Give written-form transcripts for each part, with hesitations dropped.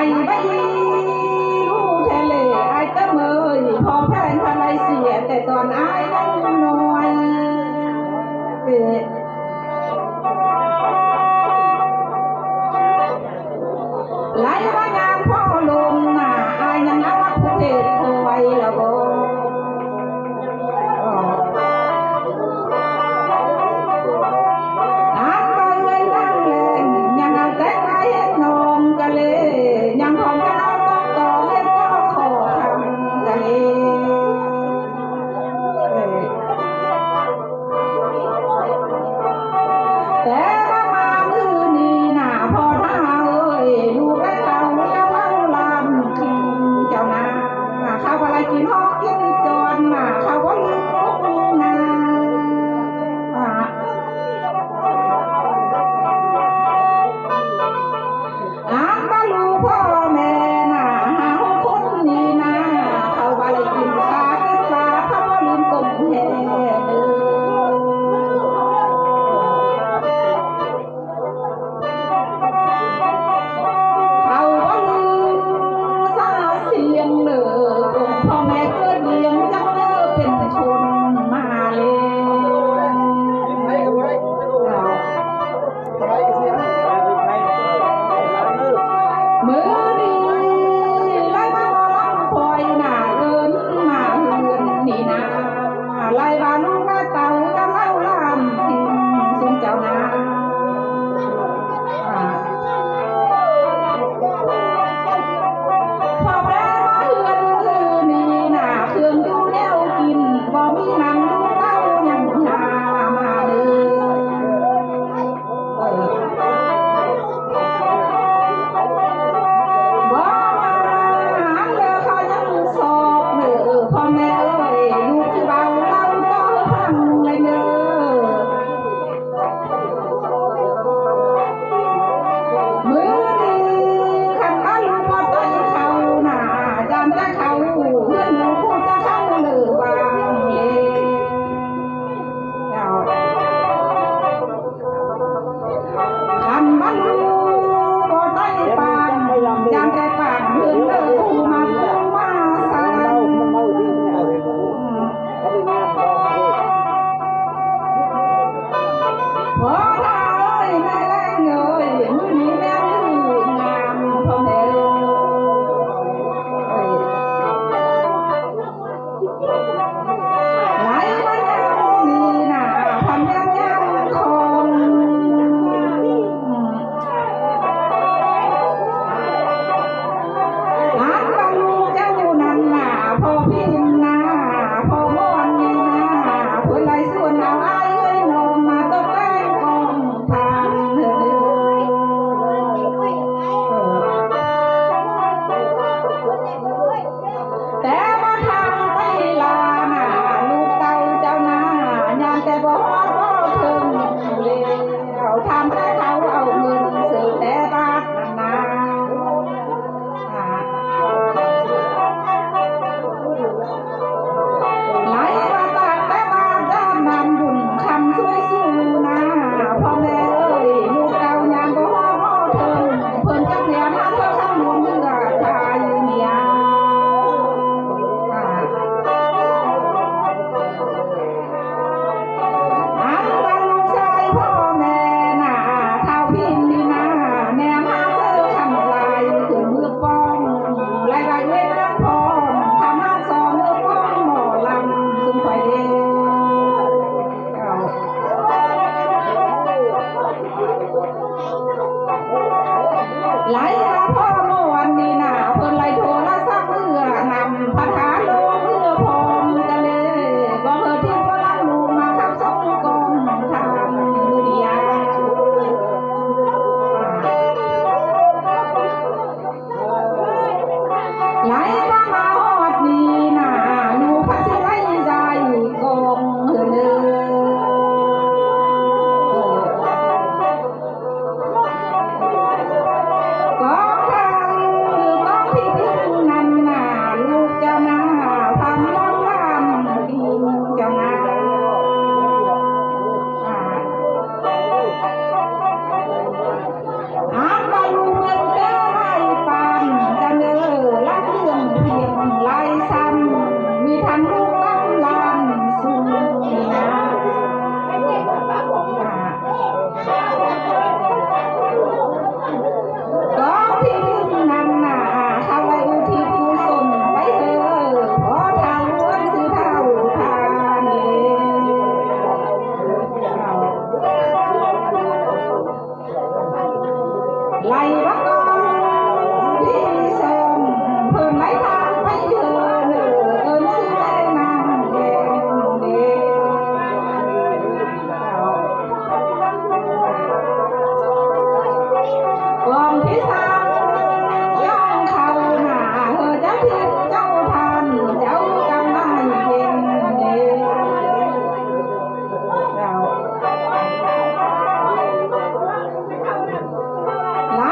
ไม่รู้เทเลไอเตมยพอแพงทลายเสียแต่ตอนไอ้ยังน้อยไหลมายามพ่อลงน่ะไอ้ยังเอาว่าผู้เพศคอยละบ่แต่มามือนี่น่ะพอเท้าเอ้ยลูกไอ้เท้า ไล่บักกองพี่สมเพิ่นไล่ทางไปเจอเนื้อเอิ้นชื่อได้นางแดงเด้กองที่สามย่องเข้าหน้าเฮอจะทิพเจ้าทันเจ้ากำไม้เย็นเด้ไหล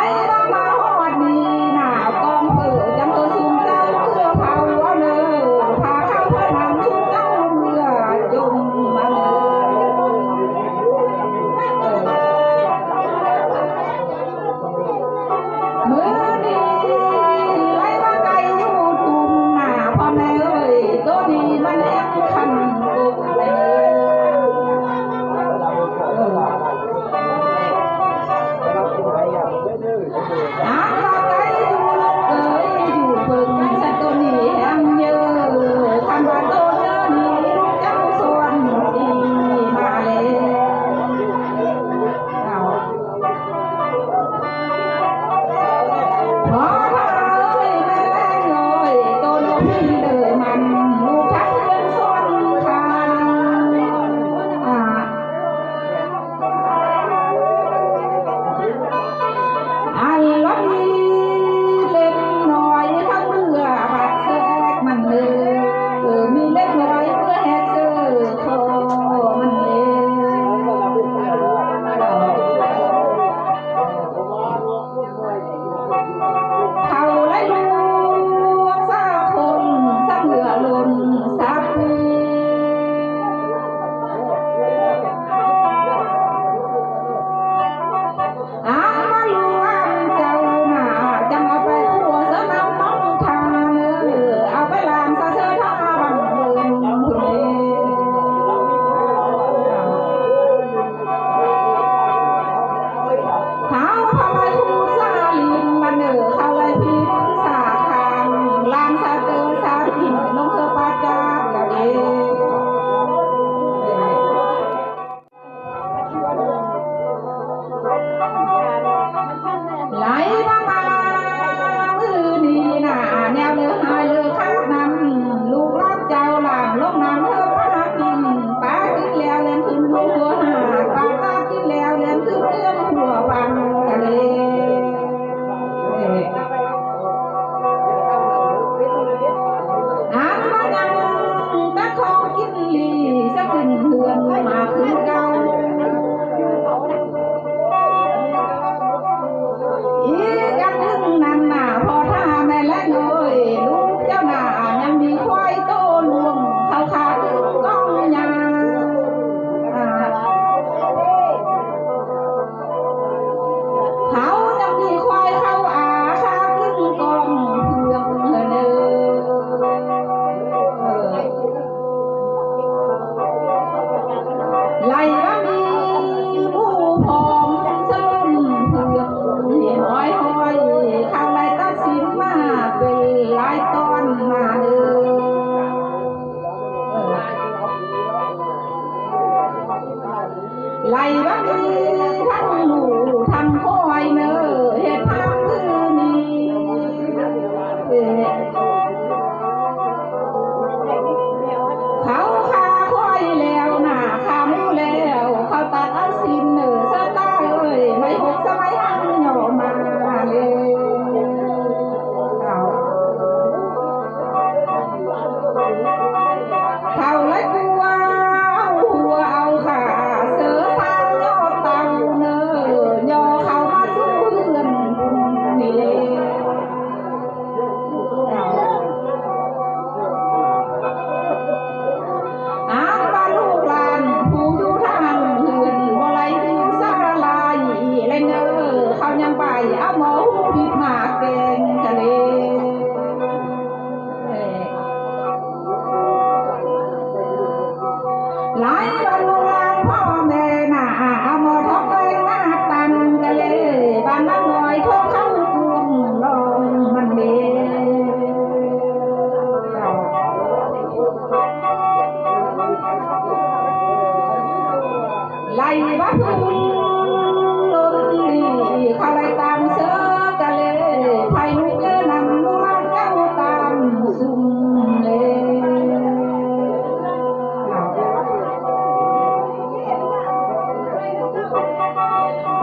มาฮอดนี่หน้ากองเปือจำตัวซุ่มเจ้าเพื่อเผาเอาเนื้อพาเข้าพระนำชุมเจ้าเมื่อจุ่มมาเลย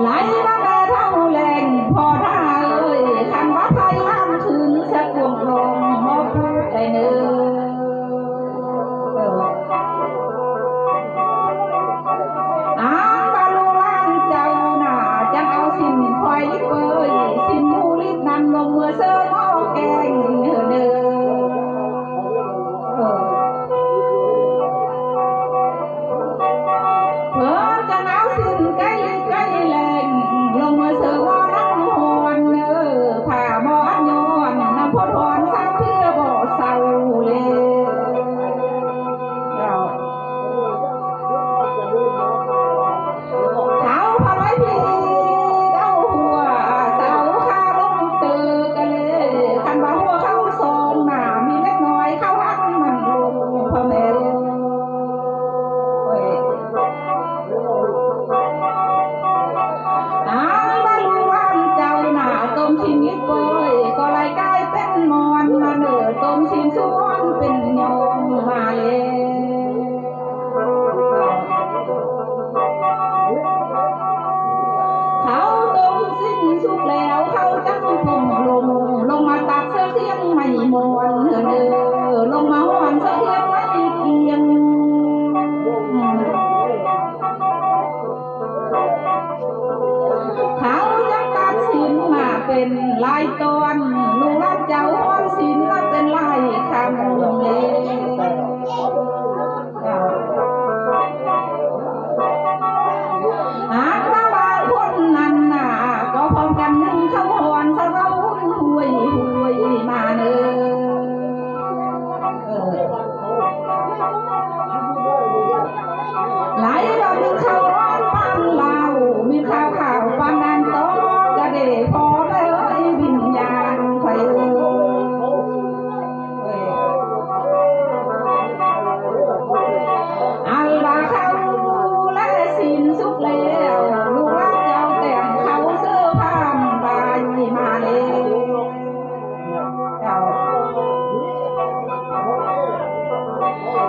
ไหลมาแม่เท่าแรงพอท่าเอ้ยคันว่าไฟล้ำถึงสักวงลงมอพูดใจเนื้อบาลูล้านเจ้าหน้าจังเอาสินคอยลิบเอ้ยสินมูลิบนำลงเมื่อเสื้อหม้อแกงเนื้อเนื้อเพื่อจะเอาสินใกล้ใกล้แรงลงเมื่อเสื้อหม้อน้ำหอนเนื้อผ่าบ่อนย้อนน้ำพอถอนสักเพื่อบ่เศร้าเลยเขาพาไว้พี่เก้าหัวเสาข้าลงเตอกันเลยคันว่าหัวเข้าซองหนามีเล็กน้อยเข้าหันมันลงพ่อแม่บาลูว่านเจ้าหน้าต้มชิ้นนิดเบยก็ไล่กลายเป็นมอนมาเนื้อต้มชิ้นส่วนเป็นยองมาเลยเขาต้มสิ้นสุกแล้วเขาจังผมลงมาตัดเสื้อเทียงไม่มวนเนื้อลงมาหวนเสื้อเทียงไม่เกียงเขาจะตัดสินมาเป็นลายตอนลูกรับเจ้าห้อนสินมาเป็นลายคำเลยหากว่าบางคนนั้นน่ะก็พร้อมกันนึ่งข้าวหอนสะเบ้าห่วยมาเนื้หลายเรามีข้าวร้อนปันลาวมีข้าวขาวปันนันโตกระเดพอเลยวิญญาณไฟอัลบาเขาและสินสุกแล้วลูกรักเจ้าแต่งเขาเสื้อผ้าบายมาเลย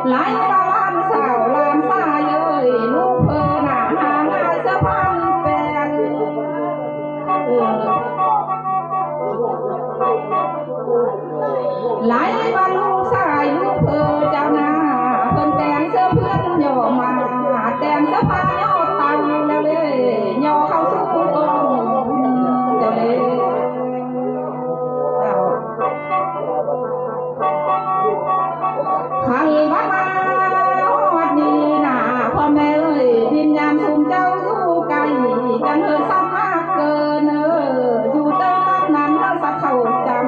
หลายบ้านสาวลานสายเอ้ยลูกเพอหน้าหาง่ายสะพันแปลนหลายบ้านลูกสายลูกเพอเจ้าหน้าเพิ่นแต่งเสื้อเพื่อนย่อมาแต่งเสื้อผ้าย่อเตาแล้วเลยย่อเข้าสู่กองเจ้าเลยขันบ้ามาวัดนี้นะพ่อแม่เอ้ยวิญญาณสุมเจ้าอยู่ไกลจังเธอซ้ำมากเกินอยู่เติมนั้นสักเขาจำ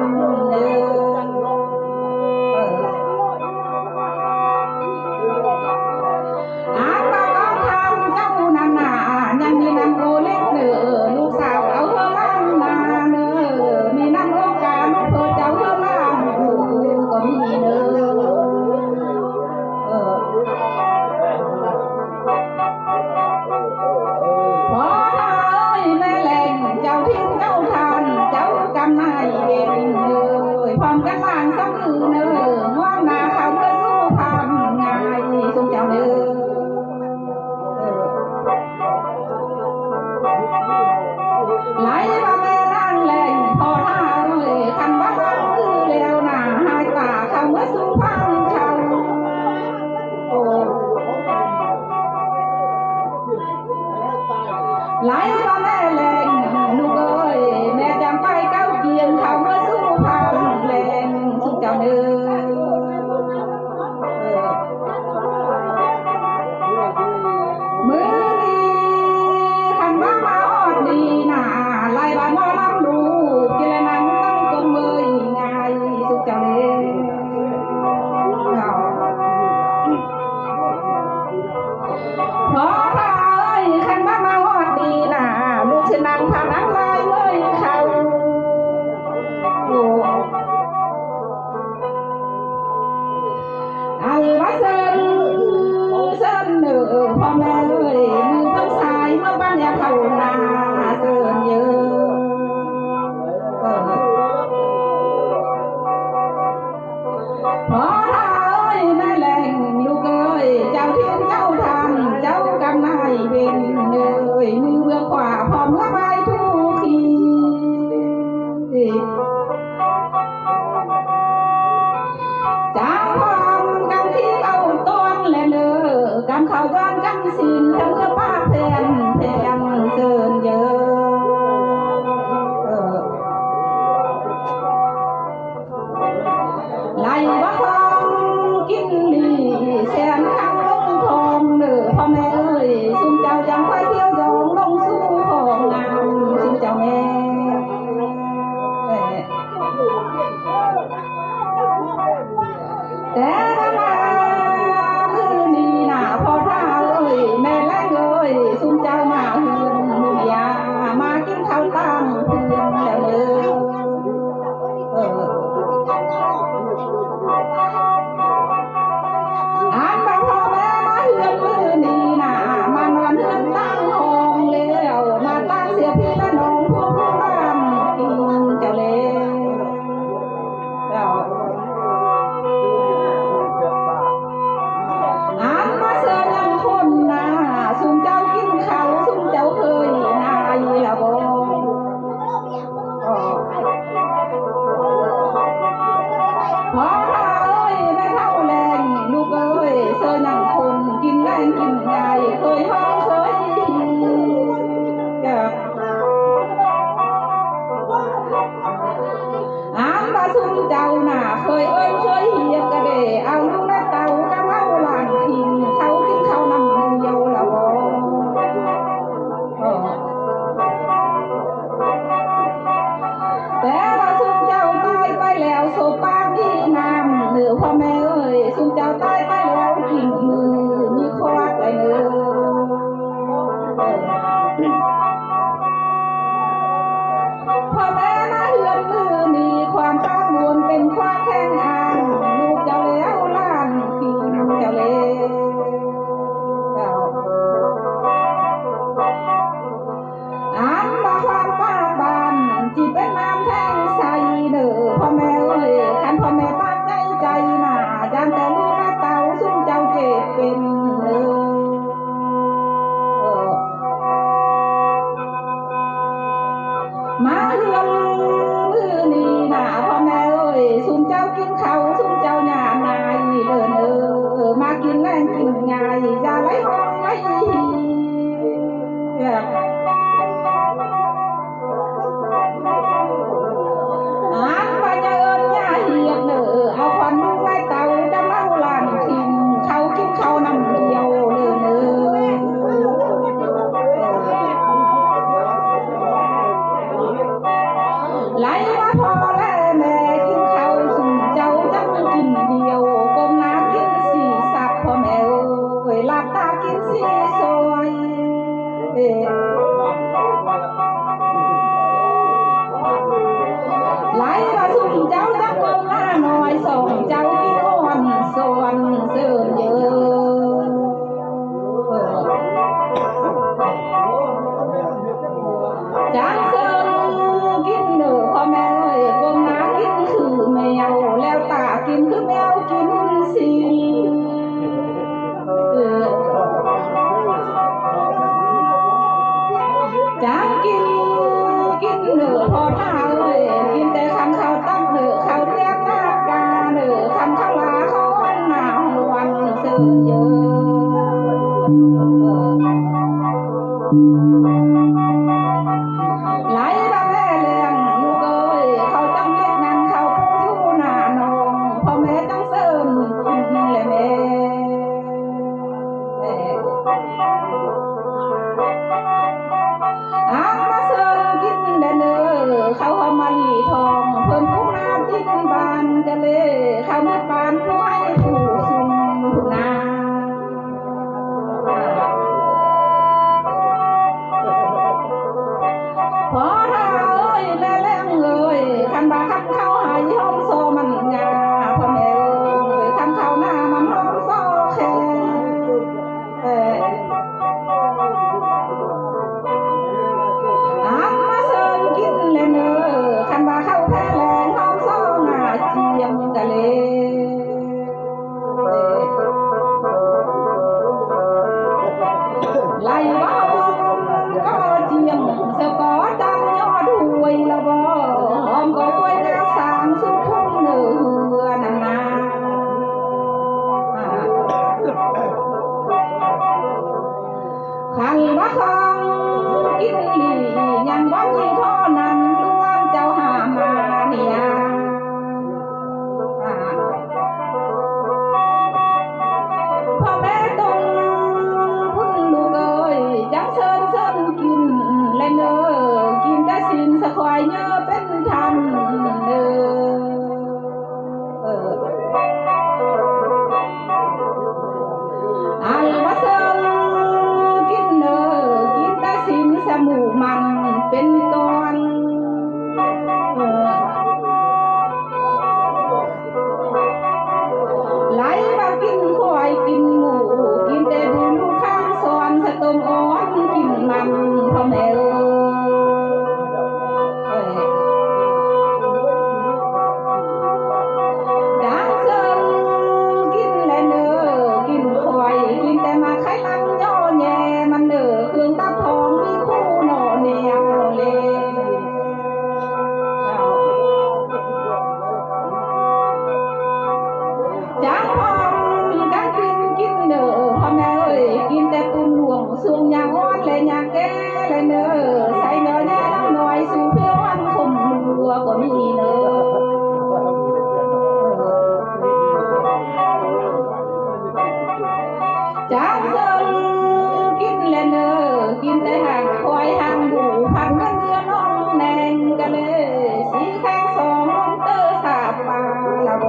อาบาก็ทำเจ้านั่นน่ะยังมีน้ำโอเล็กลูกสาวเอาเธอล้างนามีน้ำโอกาลูกเธอเจ้าเธอล้างลูกก็มีพอท้ายแม่แหล่งเจ้าทิ้งเจ้าทานเจ้ากำนายเวนพร้อมกันล้างซ้ำมือง่วงนาเขาเมื่อสู้ทำง่ายทรงเจ้าหลายว่าแม่นั่งแหล่งพอท่าคันว่าบ้านมือแล้วหน้าหายตาเขาเมื่อสู้พังเขาหลายว่าแม่แหล่งลูกเอ้ยแม่จำไปเก้าเกียงเขาเมื่อสู้พังแหล่งสุขเจ้ามือนี้คันว่ามาออดดีหนาไล่บ้านว่าล้ำลูกกิเลนังตั้งตรงเมยง่ายสุขเจ้าพอถ้าเอ้ยคันว่ามาออดดีหนาลูกสินังพานังลายเลยเขาอัลบาเซนพ่อแม่เลยมือต้องสายเมื่อบ้านยาเขานาเสินเยอะพอถ้าเอ้ยแม่แหล่งลูกเอ้ยเจ้าเทียนเจ้าทำเจ้ากำนายเป็นเลยมือเบื้องขวาพร้อม มาเฮือนมือนี่นะพ่อแม่เอ้ยสุมเจ้ากินเขาสุมเจ้าหยาดนายเดินมากินแรงกินง่ายอย่าไหลห้องไหลไปเอิญย่าเหียบเอาควันไว้เตาดำเล่าลานทิมเขากินเขานำเดียวไหลมาพอแล้วแม่กินเขาสุ่มเจ้าจังกินเดียวก้มหน้ากินสีสับพ่อแม่เอ้ยหลับตากินสีสวยไหลมาสุ่มเจ้าจังก้มหน้าหน่อยส่งเจ้ากินอ่อนส่วนเสื่อมเยอะจางเสื่อมกินพ่อแม่เอ้ยก้มหน้ากินคือแมวแล้วตากินคือแมวกินสีจางกินพอหน้าเอ้ยกินแต่คำข้าวตั้งข้าวเรียกหน้ากาคำข้าวลาข้าวหน้าวันเสื่อมเยอะไหลมาแม่เลี้ยงลูกเอ้ยเขาตั้งเล็กนั้นเขาผู้ชูหน้านองพ่อแม่ต้องเสริมเลยแม่มาเสริมกินเด้อเขาหอมมะลิทองเพิ่นผู้นาทิ้งบ้านกันเลยเขาหมดบ้านผู้ให้ผู้ซุ่มนาพอถ้าเอ้ยแม่แรงเลยคันบาคันเข้าหายห้องโซมันงาพ่อแม่เอ้ยคันเข้าหน้ามันห้องโซแค่มาเสิร์ฟกินเลยเนอคันบาเข้าแพ้แรงห้องโซหน้าเจียมกะเลยไล่บ้าก็เจียมเสือก็จังยอดหวยละบ่หอมก็กล้วยน้ำสามสุดทุ่งเนื้อนานาขันว่าทองกินหลียังว่ามีพ่อนั้นล้วนเจ้าหามาเนี่ยพ่อแม่ตรงพุ่นลูกเอ้ยจังเชิญกินและเนอกินแต่สินสะควายเนื้อเป็นทันเนออันว่าเชิญกินเนอกินแต่สินสมูมันเป็นตอนไหลมากินควายกินหมูกินแต่บุญข้างซ้อนสะต้มอ่อนกินมันพ่อแม่จางเซิงกินและเนอกินควายกินแต่มาไข่ลังย่อแย่มันเนอเครื่องตับทองมีคู่หน่อแนวเลยจางพอมีการกินเนอพ่อแม่เอ้ยกินแต่ปุนหลวงสวงยางอ่อนและยางแก่และเนอใส่เนื้อแย่หน่อยสู่เพื่อวันคมรัวก็มีเนอจางเซิงกินและเนอกินแต่หางควายหางบูพันเนื้อน้องแดงกันเลยสีแข้งสองเตอสาปาละบ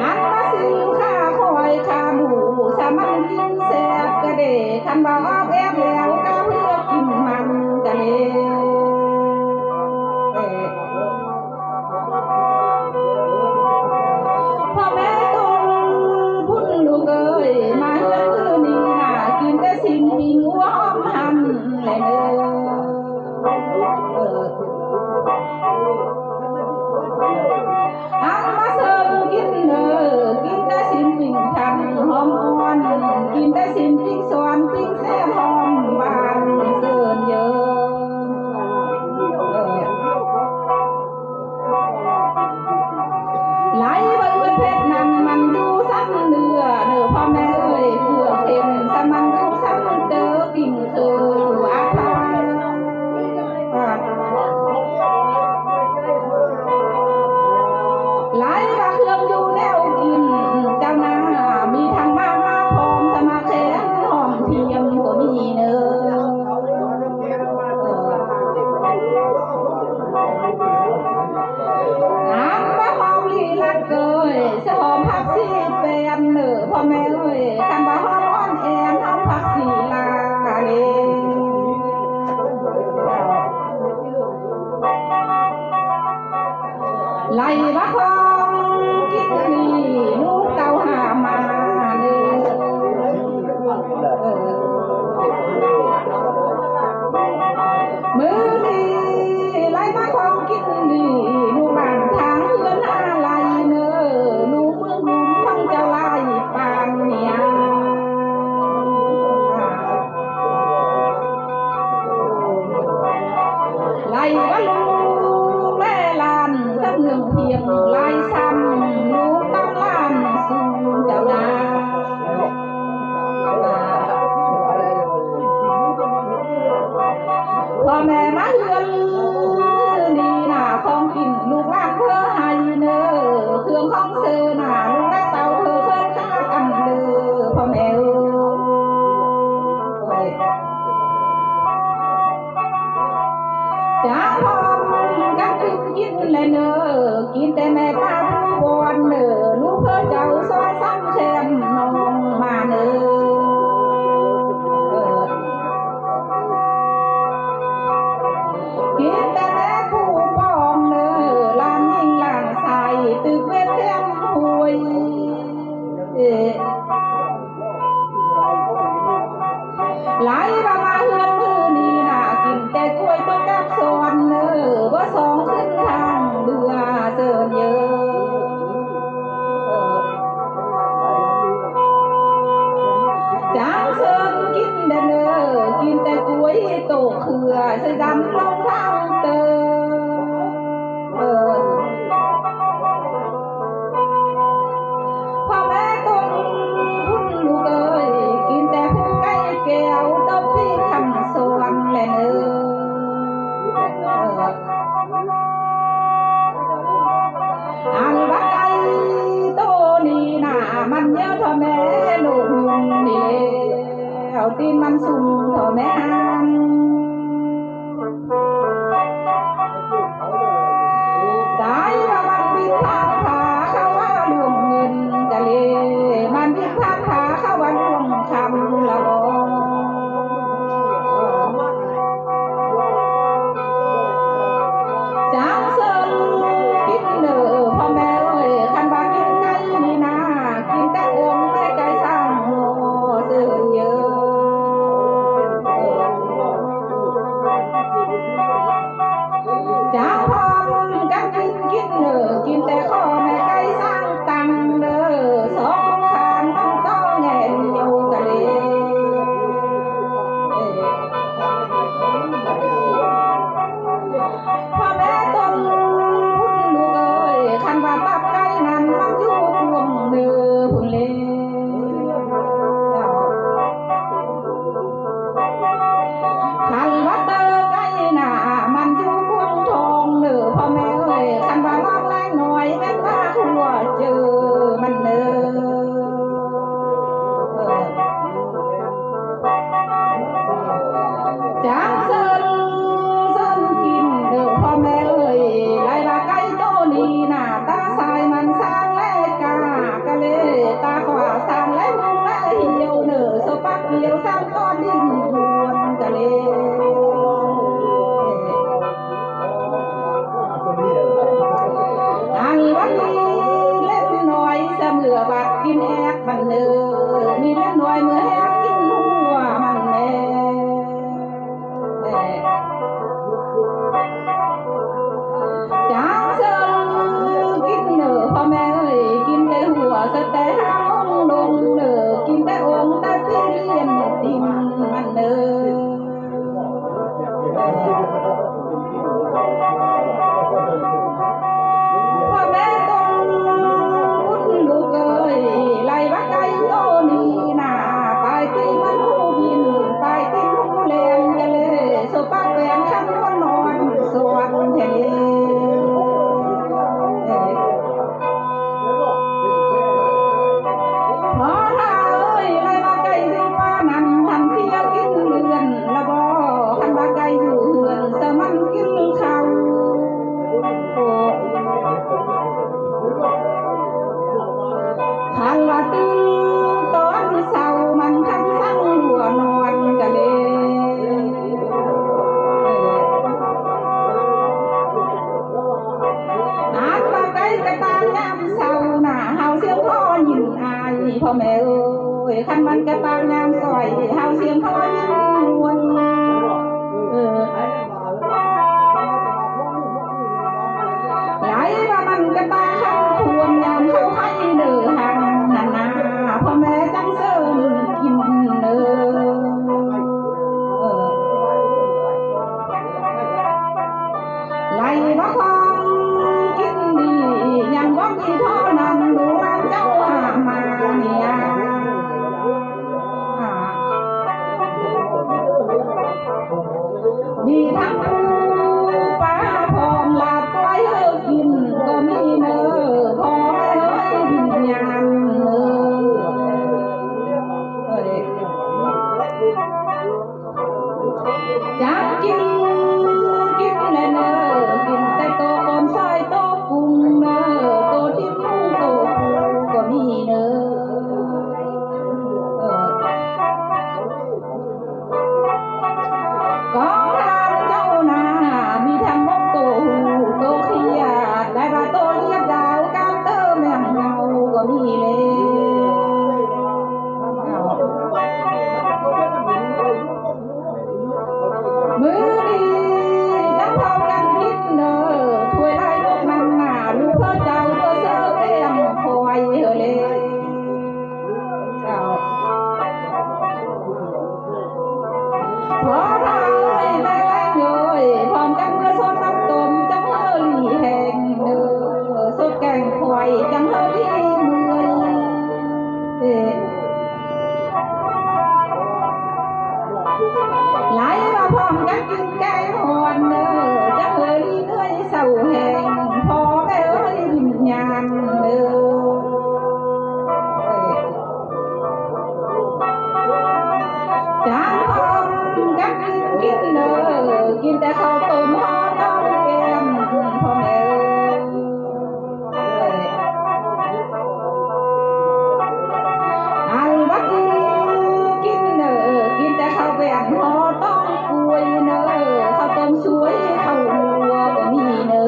อันมาซื้อข้าควายข้าหมูสามันกินแซ่บกระเดะคันบ่ออกแอบแล้วก็เพื่อกินมันกะเลยพ่อแม่ตรงพุ่นลูกเอ้ยมาเฮือนคืนนี้น่ะกินแต่สิ่งปิงหัวหอมหันและเนออันมาเสิร์ฟกินเนอกินแต่สิ่งปิงทันหอมอ่อนกินแต่สิ่งปิงสวน มือดีไล่มาของกินดีลูกหลานทางเพื่อนอะไรเนอลูกเมืองลุงทั้งเจ้าไล่ปานเนี่ยไล่ก็ลูกแม่ลานทั้งเมืองเพียงไล่ซ้ำลูกตั้งลานสู่เจ้านาพ่อแม่มาเฮือนดีหนาของกินลูกหลานเพื่อให้เนอเครื่องของเสือหนาลูกได้เต่าเพื่อฆ่ากันเด้อพ่อแม่จ้าพร้อมกันกินเลยเนอกินแต่แม่ป้าผู้วอนเนอลูกเพื่อเจ้าซอยซ้ำแชมน้องมาเนอกินแต่แม่ผู้ปองเนอลานยิ่งลานใส่ตึกเวทเทียมคุยไหลมาเฮือนมือนี่น่ะกินแต่กล้วยต้มกับสวนเนอว่าสองขึ้นทางเดือเดินเยอะจางเซินกินแต่เนอกินแต่กล้วยโตเขือใส่ดำลงทางเตอพ่อแม่ต้นพุ่นลูกเอ้ยกินแต่ผู้ไก่แก้วต้มพี่คำสวนแหละเนออันว่าไก่โตนี่น่ะมันเยอะเท่าแม่ลูกนี่เอาตีนมันสุ่มเท่าแม่ตายว่ามันพิษทางขาเขาว่าลวงเงินจะเลมันพิษทางขาเขาว่าลวงคำละบ่จางเซินกินเนอพ่อแม่เอ้ยคันว่ากินไก่นี่นะกินแต่องค์แม่ไก่สร้างโง่เสื่อเยอะจางพร้อมกันกินเนอกินแต่ข้อแม่ไก่สร้างตังเนอสองขานต้องต้อแง่อยู่กันเลยพ่อแม่ต้นพุ่นลูกเอ้ยคันว่าตับไก่นั้นมันอยู่พวงเนื้อพุ่นเลยคันว่าเตอไก่น่ะมันอยู่พวงทองเนื้อพ่อแม่เอ้ยคันว่าลอกแรงหน่อยแม่นว่าหัวเจอมันเนื้อจางเซินกินเด้อพ่อแม่เอ้ยไล่ละไก่โตนี่น่ะตาสายมันสร้างแลกากะเลตาขวาสร้างแลมุงแลเหี่ยวเนอสปักเหี่ยวสร้างก้อนดินดวนกะเลอันวันนี้เล็กน้อยเสมอบัดกินแอกมันเนอมีเล็กน้อยเมื่อแอกกินหัวมันแม่จางเซิงกินเนอพ่อแม่เอ้ยกินแต่หัวสแต่หางลงเนอกินแต่องค์แต่พี่เลี้ยนดินมันเน มีทั้งปูปลาพร้อมลาบก้อยเฮอกินก็มีเนอพอแม่เอ้ยวิญญาณเนอจับกินเลยเนอกินแต่โตก่อนซอยโตปรุงเนอโตที่มุ้งโตปูก็มีเนอก็ทานเจ้านามีทั้งมกโตหูโตเขียดได้ปลาโตเลียดดาวกามเติมแมงเงาก็มีเลยมือดีจังพอกันกินเนอถ้วยไล่ลูกมันหนาลูกพ่อเจ้าตัวเสือเตี้ยมคอยเฮเลยเจ้าพอทายแม่แรงเลยพร้อมกันเมื่อสดน้ำต้มจังเฮอหลีแหงเนอสดแกงควายจังเฮอพี่เมื่อยไหลมาพร้อมกันกินแกงหอนเนอจังเฮอหลีเหนื่อยเศร้าแหงพอแม่เอ้ยวิญญาณเนอจานพร้อมกันกินเนอกินแต่ข้าวต้มห่อต้มแกงพ่อแม่อันบักกินเนอกินแต่ข้าวแกงห่อต้มกล้วยเนอข้าวต้มสวยข้าวหัวก็มีเนอ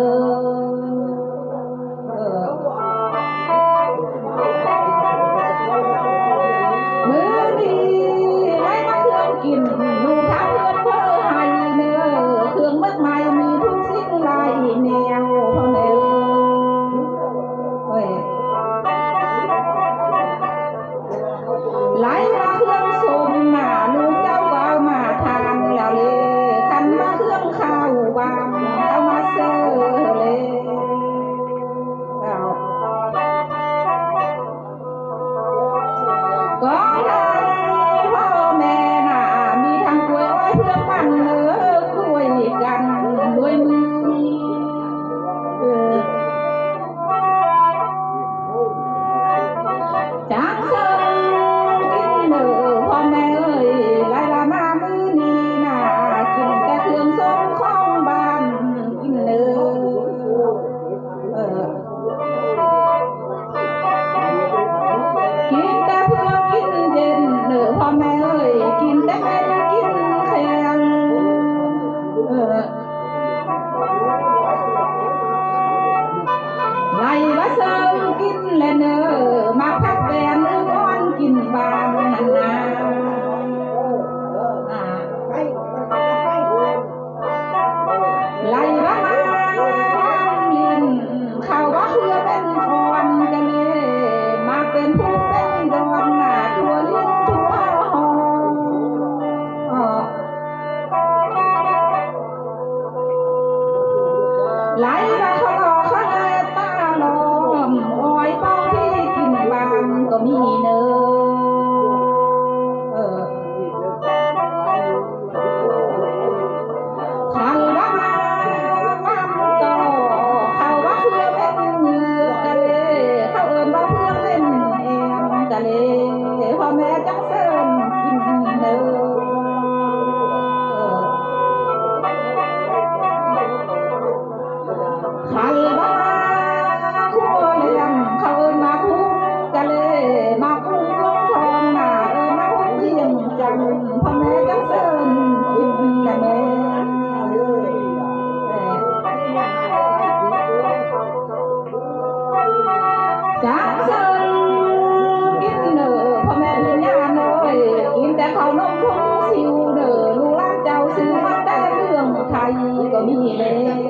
มือดีไล่มาเครื่องกินลูกค้าเพื่อนเพื่อให้เนอเครื่องมากมายมีทุกสิ่งหลายแนวพ่อแม่เอ้ยไหลมาเครื่องส้มหน้าลูกเจ้าก็เอามาทานแล้วเลยคันมาเครื่องข้าววางเอามาเสิร์ฟเลยก็ทานพ่อแม่น่ะมีทั้งกล้วยอ้อยเพื่อมันเนื้อกล้วยกันด้วยมือจากเสิร์ฟกินเนอพ่อแม่เอ้ยไล่ละมามือนี้น่ะกินแต่เครื่องส้มของบ้านกินเนอกินแต่เพื่อกินเย็นเนอพ่อแม่เอ้ยกินแต่เป็นกินแข็งไล่ละเสิร์ฟกินเลยเนอมาพักแบนเอก้อนกินบางนั่นนะไล่ละมาลินเขาว่าเพื่อเป็นคนกันเลยมาเป็นผู้เป็นดอนหน้าตัวลิ้นตัวหอไหลมาเขาหลอกเขาเลยตาลอมอ้อยเป้าที่กินบางก็มีเนอเขาว่ามาต่อเขาว่าเพื่อเป็นเงือกะเลยเขาเอิญว่าเพื่อเป็นเอ็มกะเลยพ่อแม่จังเสิร์ฟกินเนอเขาว่าคู่เลี้ยงเขาเอิญมาคุ้มกะเลยมาคุ้มลงทองหน้าเอิญมาคุ้มเลี้ยงจังพ่อแม่จังเสิร์ฟกินแม่ จากเสิร์ฟกินเนอพ่อแม่วิญญาณเลยกินแต่ข้าวนมทุ่งซิวเนอลูกหลานเจ้าซื้อมาแต่เรื่องไทยก็มีเลย